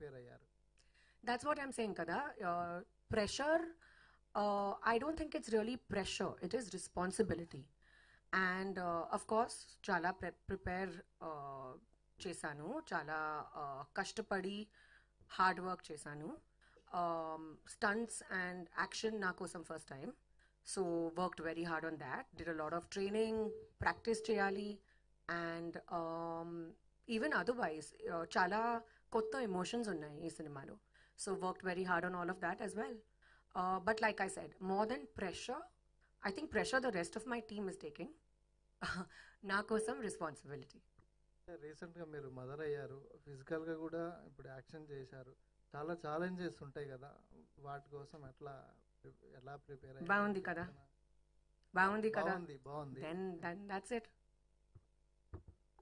Prepare అయ్యారు? That's what I'm saying, kada. Pressure, I don't think it's really pressure. It is responsibility. And of course, chala prepare chesanu, chala kashtapadi, hard work chesanu. Stunts and action na kosam first time. So worked very hard on that. Did a lot of training, practice cheyali, and even otherwise, chala kotta emotions unnai ee cinemalo. So worked very hard on all of that as well. But like I said, more than pressure, I think pressure the rest of my team is taking. నా కోసం responsibility. రీసెంట్గా మీరు mother అయ్యారు, ఫిజికల్గా కూడా ఇప్పుడు action చేశారు, చాలా ఛాలెంజెస్ ఉంటాయి కదా, వాటి కోసం ఎలా ప్రిపేర్ అయ్యారు? బాగుంది కదా, బాగుంది కదా, బాగుంది. Then that's it.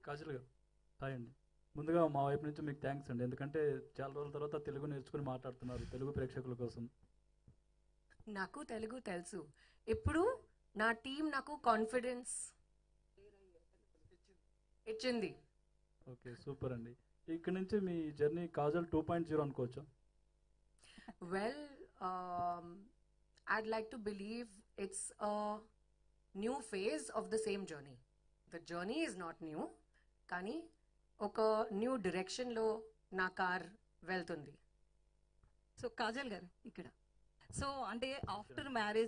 కాజల్ గారు హాయ్ అండి. ముందుగా మా వైపు నుంచి మీకు థ్యాంక్స్ అండి, ఎందుకంటే చాలా రోజుల తర్వాత తెలుగు నేర్చుకుని మాట్లాడుతున్నారు తెలుగు ప్రేక్షకుల కోసం. నాకు తెలుగు తెలుసు. ఇప్పుడు నా టీం నాకు కాన్ఫిడెన్స్ ఇచ్చింది. ఓకే సూపర్ అండి. ఇక్కడ నుంచి మీ జర్నీ కాజల్ 2.0 అనుకోవచ్చా? Well, I'd like to believe it's a new phase of the same journey. The journey is not new, కానీ ఒక న్యూ డైరెక్షన్లో నా కార్ వెళ్తుంది. సో కాజల్ గారు ఇక్కడ, సో అంటే ఆఫ్టర్ మ్యారేజ్